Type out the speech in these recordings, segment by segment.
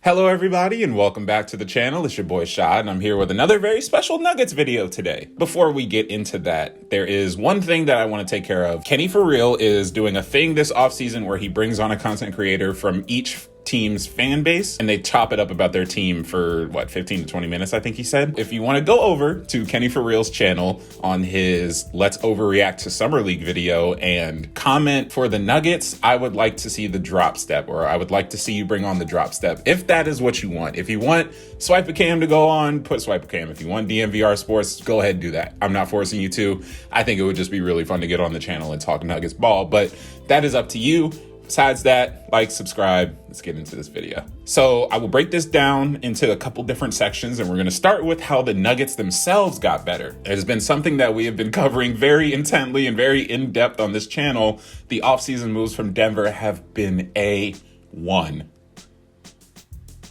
Hello everybody and welcome back to the channel. It's your boy Shad and I'm here with another very special Nuggets video today. Before we get into that, there is one thing that I want to take care of. Kenny For Real is doing a thing this offseason where he brings on a content creator from each team's fan base and they chop it up about their team for 15 to 20 minutes, I think he said. If you want to go over to Kenny For Real's channel on his Let's Overreact to Summer League video and comment for the Nuggets, I would like to see the drop step, or I would like to see you bring on the drop step if that is what you want. If you want Swipe a Cam to go on, put Swipe a Cam. If you want DMVR Sports, go ahead and do that. I'm not forcing you to. I think it would just be really fun to get on the channel and talk Nuggets ball, but that is up to you. Besides that, like, subscribe, let's get into this video. So I will break this down into a couple different sections, and we're going to start with how the Nuggets themselves got better. It has been something that we have been covering very intently and very in-depth on this channel. The offseason moves from Denver have been A1.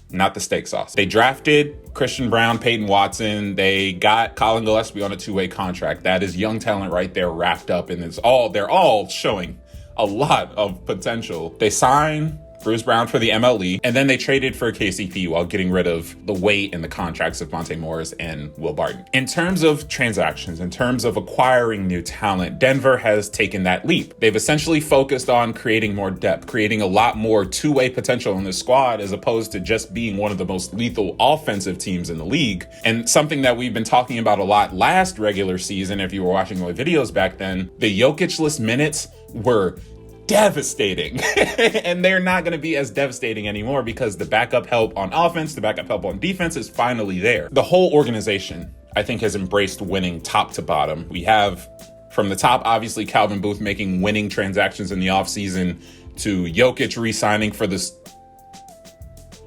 Not the steak sauce. They drafted Christian Brown, Peyton Watson. They got Colin Gillespie on a two-way contract. That is young talent right there wrapped up, and they're all showing a lot of potential. They signed Bruce Brown for the MLE, and then they traded for KCP while getting rid of the weight and the contracts of Monte Morris and Will Barton. In terms of transactions, in terms of acquiring new talent, Denver has taken that leap. They've essentially focused on creating more depth, creating a lot more two-way potential in the squad, as opposed to just being one of the most lethal offensive teams in the league. And something that we've been talking about a lot last regular season, if you were watching my videos back then, the Jokic-less minutes were devastating. And they're not going to be as devastating anymore because the backup help on offense, the backup help on defense is finally there. The whole organization, I think, has embraced winning top to bottom. We have from the top, obviously, Calvin Booth making winning transactions in the offseason, to Jokic re-signing for this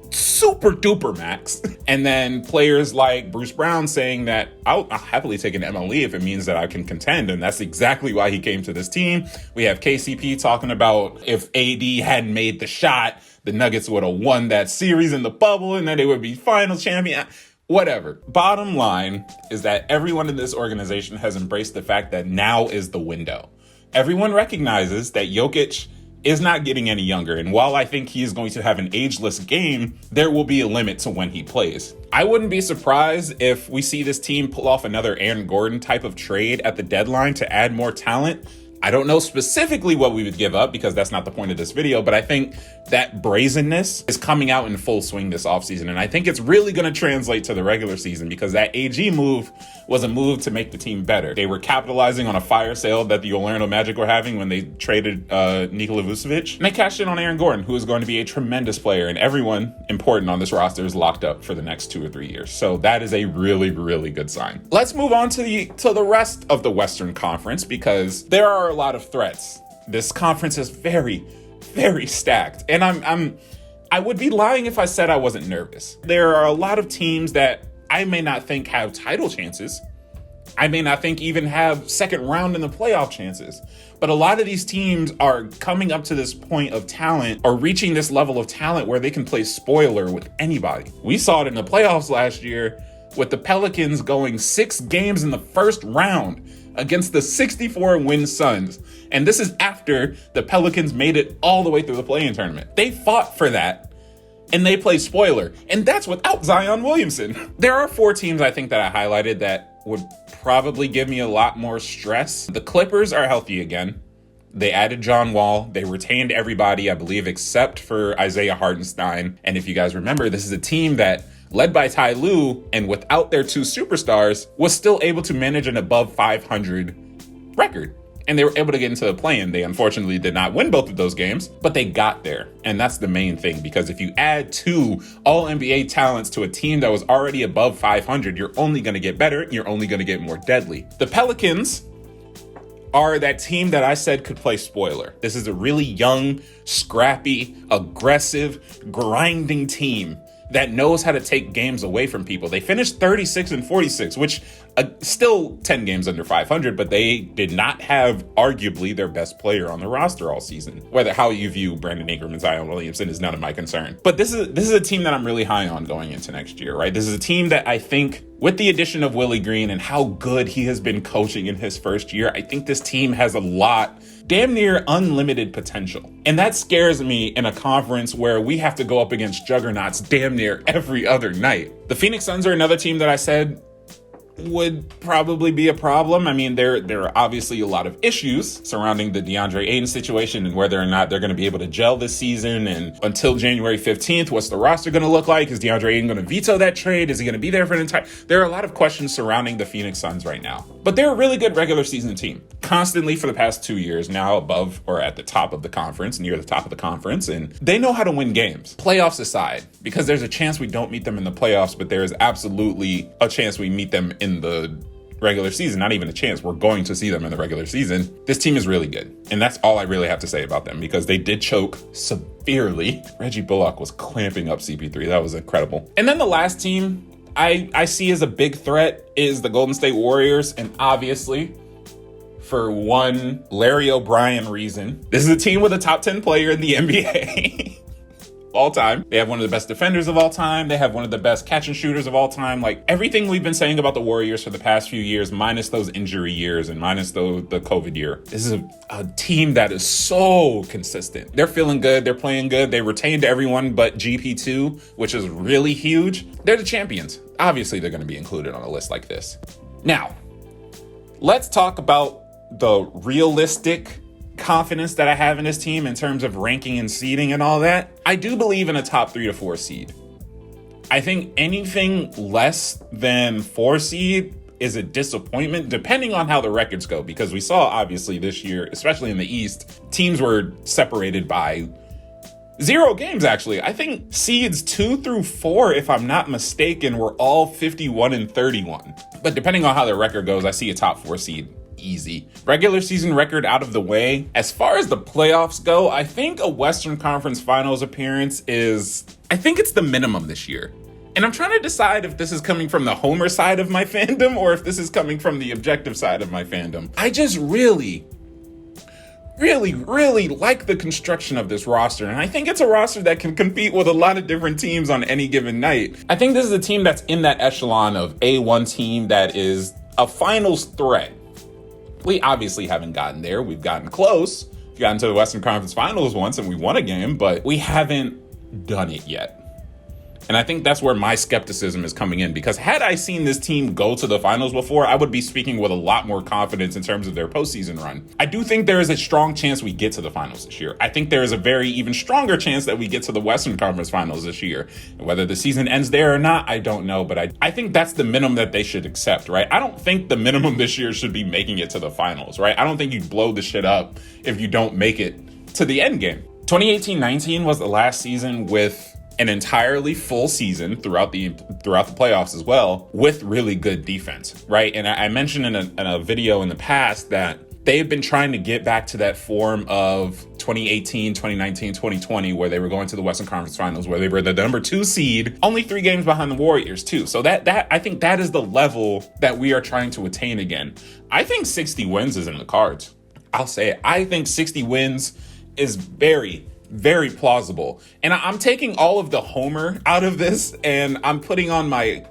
super duper max. And then players like Bruce Brown saying that I'll happily take an MLE if it means that I can contend. And that's exactly why he came to this team. We have KCP talking about if AD hadn't made the shot, the Nuggets would have won that series in the bubble and then they would be final champion. Whatever. Bottom line is that everyone in this organization has embraced the fact that now is the window. Everyone recognizes that Jokic is not getting any younger. And while I think he is going to have an ageless game, there will be a limit to when he plays. I wouldn't be surprised if we see this team pull off another Aaron Gordon type of trade at the deadline to add more talent. I don't know specifically what we would give up because that's not the point of this video, but I think that brazenness is coming out in full swing this offseason. And I think it's really going to translate to the regular season because that AG move was a move to make the team better. They were capitalizing on a fire sale that the Orlando Magic were having when they traded Nikola Vucevic. And they cashed in on Aaron Gordon, who is going to be a tremendous player. And everyone important on this roster is locked up for the next 2 or 3 years. So that is a really, really good sign. Let's move on to the rest of the Western Conference because there are a lot of threats. This conference is very, very stacked. And I would be lying if I said I wasn't nervous. There are a lot of teams that I may not think have title chances. I may not think even have second round in the playoff chances. But a lot of these teams are coming up to this point of talent or reaching this level of talent where they can play spoiler with anybody. We saw it in the playoffs last year with the Pelicans going 6 games in the first round against the 64-win Suns. And this is after the Pelicans made it all the way through the play-in tournament. They fought for that, and they played spoiler. And that's without Zion Williamson. There are 4 teams I think that I highlighted that would probably give me a lot more stress. The Clippers are healthy again. They added John Wall. They retained everybody, I believe, except for Isaiah Hartenstein. And if you guys remember, this is a team that, led by Ty Lue and without their 2 superstars, was still able to manage an above 500 record. And they were able to get into the play-in. They unfortunately did not win both of those games, but they got there. And that's the main thing, because if you add 2 all-NBA talents to a team that was already above 500, you're only going to get better. You're only going to get more deadly. The Pelicans are that team that I said could play spoiler. This is a really young, scrappy, aggressive, grinding team that knows how to take games away from people. They finished 36-46, which still 10 games under 500, but they did not have arguably their best player on the roster all season. How you view Brandon Ingram and Zion Williamson is none of my concern. But this is a team that I'm really high on going into next year, right? This is a team that I think With the addition of Willie Green and how good he has been coaching in his first year, I think this team has a lot, damn near unlimited potential. And that scares me in a conference where we have to go up against juggernauts damn near every other night. The Phoenix Suns are another team that I said would probably be a problem. I mean, there are obviously a lot of issues surrounding the DeAndre Ayton situation and whether or not they're going to be able to gel this season. And until January 15th, what's the roster going to look like? Is DeAndre Ayton going to veto that trade? Is he going to be there for an entire... There are a lot of questions surrounding the Phoenix Suns right now. But they're a really good regular season team. Constantly for the past 2 years, now above or at the top of the conference, near the top of the conference. And they know how to win games. Playoffs aside, because there's a chance we don't meet them in the playoffs, but there is absolutely a chance we meet them in the regular season. Not even a chance. We're going to see them in the regular season. This team is really good. And that's all I really have to say about them because they did choke severely. Reggie Bullock was clamping up CP3. That was incredible. And then the last team I see as a big threat is the Golden State Warriors. And obviously, for one Larry O'Brien reason, this is a team with a top 10 player in the NBA. All time. They have one of the best defenders of all time. They have one of the best catch and shooters of all time. Like everything we've been saying about the Warriors for the past few years, minus those injury years and minus the COVID year. This is a team that is so consistent. They're feeling good. They're playing good. They retained everyone but GP2, which is really huge. They're the champions. Obviously, they're going to be included on a list like this. Now, let's talk about the realistic confidence that I have in this team in terms of ranking and seeding and all that. I do believe in a top 3 to 4 seed. I think anything less than 4 seed is a disappointment depending on how the records go, because we saw obviously this year, especially in the East, teams were separated by 0 games actually. I think seeds 2 through 4, if I'm not mistaken, were all 51 and 31. But depending on how their record goes, I see a top 4 seed easy. Regular season record out of the way. As far as the playoffs go, I think a Western Conference Finals appearance I think it's the minimum this year. And I'm trying to decide if this is coming from the homer side of my fandom or if this is coming from the objective side of my fandom. I just really like the construction of this roster. And I think it's a roster that can compete with a lot of different teams on any given night. I think this is a team that's in that echelon of A1 team that is a finals threat. We obviously haven't gotten there. We've gotten close. We've gotten to the Western Conference Finals once and we won a game, but we haven't done it yet. And I think that's where my skepticism is coming in, because had I seen this team go to the finals before, I would be speaking with a lot more confidence in terms of their postseason run. I do think there is a strong chance we get to the finals this year. I think there is a very even stronger chance that we get to the Western Conference Finals this year. And whether the season ends there or not, I don't know. But I think that's the minimum that they should accept, right? I don't think the minimum this year should be making it to the finals, right? I don't think you blow the shit up if you don't make it to the end game. 2018-19 was the last season with an entirely full season throughout the playoffs as well, with really good defense, right? And I mentioned in a video in the past that they've been trying to get back to that form of 2018, 2019, 2020, where they were going to the Western Conference Finals, where they were the number 2 seed, only 3 games behind the Warriors too. So that I think that is the level that we are trying to attain again. I think 60 wins is in the cards. I'll say it. I think 60 wins is very plausible. And I'm taking all of the homer out of this and I'm putting on I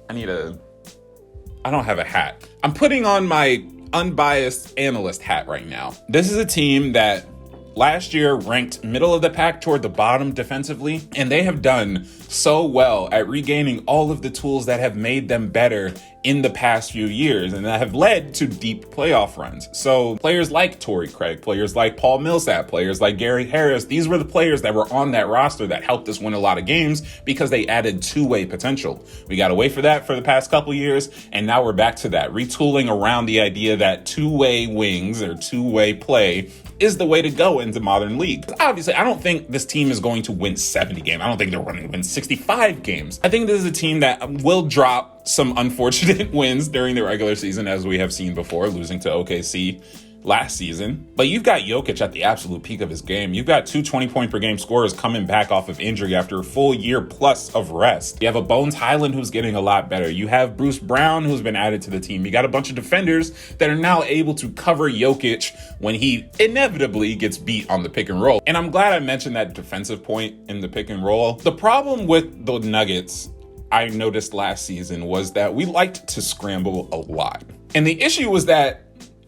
don't have a hat. I'm putting on my unbiased analyst hat right now. This is a team that last year ranked middle of the pack toward the bottom defensively, and they have done so well at regaining all of the tools that have made them better in the past few years and that have led to deep playoff runs. So players like Torrey Craig, players like Paul Millsap, players like Gary Harris, these were the players that were on that roster that helped us win a lot of games because they added two-way potential. We got away for that for the past couple years, and now we're back to that, retooling around the idea that two-way wings or two-way play is the way to go into modern league. Obviously, I don't think this team is going to win 70 games. I don't think they're going to win 65 games. I think this is a team that will drop some unfortunate wins during the regular season, as we have seen before, losing to OKC last season. But you've got Jokic at the absolute peak of his game. You've got 2 20-point-per-game scorers coming back off of injury after a full year plus of rest. You have a Bones Highland who's getting a lot better. You have Bruce Brown who's been added to the team. You got a bunch of defenders that are now able to cover Jokic when he inevitably gets beat on the pick and roll. And I'm glad I mentioned that defensive point in the pick and roll. The problem with the Nuggets, I noticed last season was that we liked to scramble a lot. And the issue was that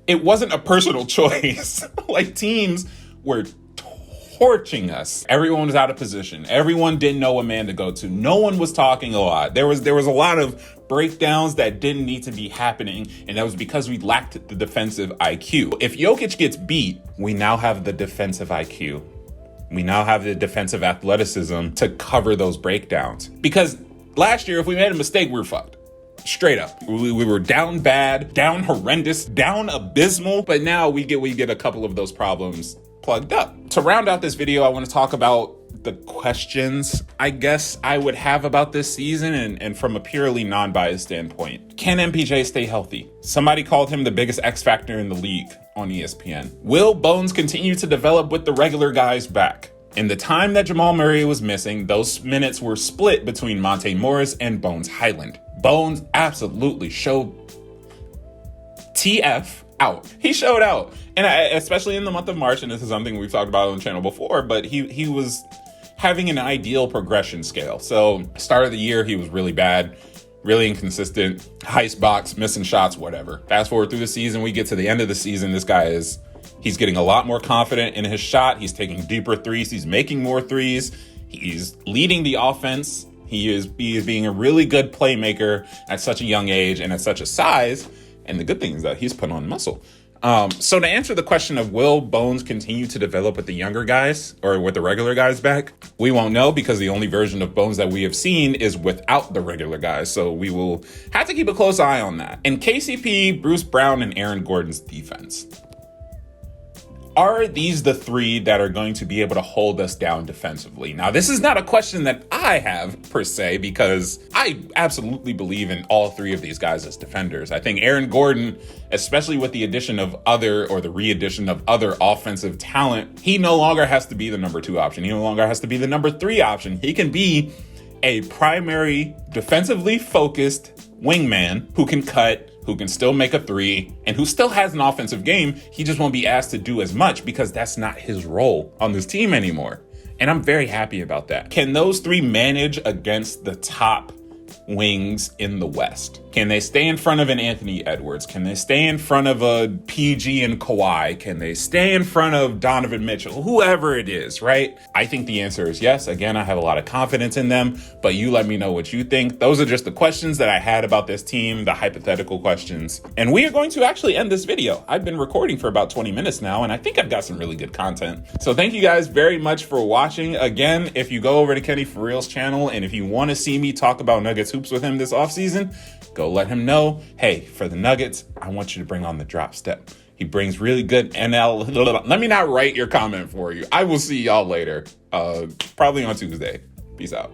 it wasn't a personal choice. Like, teams were torching us. Everyone was out of position. Everyone didn't know what man to go to. No one was talking a lot. There was a lot of breakdowns that didn't need to be happening, and that was because we lacked the defensive IQ. If Jokic gets beat, we now have the defensive IQ. We now have the defensive athleticism to cover those breakdowns. Because last year, if we made a mistake, we were fucked. Straight up. We were down bad, down horrendous, down abysmal, but now we get a couple of those problems plugged up. To round out this video, I want to talk about the questions I guess I would have about this season and from a purely non-biased standpoint. Can MPJ stay healthy? Somebody called him the biggest X factor in the league on ESPN. Will Bones continue to develop with the regular guys back? In the time that Jamal Murray was missing, those minutes were split between Monte Morris and Bones Highland. Bones absolutely showed TF out. He showed out. And especially in the month of March, and this is something we've talked about on the channel before, but he was having an ideal progression scale. So start of the year, he was really bad, really inconsistent, heist box, missing shots, whatever. Fast forward through the season, we get to the end of the season, this guy he's getting a lot more confident in his shot. He's taking deeper threes. He's making more threes. He's leading the offense. He is being a really good playmaker at such a young age and at such a size. And the good thing is that he's put on muscle. So to answer the question of will Bones continue to develop with the younger guys or with the regular guys back, we won't know because the only version of Bones that we have seen is without the regular guys. So we will have to keep a close eye on that. In KCP, Bruce Brown, and Aaron Gordon's defense, are these the three that are going to be able to hold us down defensively? Now, this is not a question that I have per se, because I absolutely believe in all three of these guys as defenders. I think Aaron Gordon, especially with the addition of the re-addition of other offensive talent, he no longer has to be the number 2 option. He no longer has to be the number 3 option. He can be a primary defensively focused wingman who can cut, who can still make a 3, and who still has an offensive game. He just won't be asked to do as much because that's not his role on this team anymore. And I'm very happy about that. Can those 3 manage against the top wings in the West? Can they stay in front of an Anthony Edwards? Can they stay in front of a PG and Kawhi? Can they stay in front of Donovan Mitchell? Whoever it is, right? I think the answer is yes. Again, I have a lot of confidence in them, but you let me know what you think. Those are just the questions that I had about this team, the hypothetical questions. And we are going to actually end this video. I've been recording for about 20 minutes now, and I think I've got some really good content. So thank you guys very much for watching. Again, if you go over to Kenny For Real's channel, and if you want to see me talk about Nuggets hoops with him this offseason, go let him know, hey, for the Nuggets, I want you to bring on the drop step. He brings really good NL. Let me not write your comment for you. I will see y'all later, probably on Tuesday. Peace out.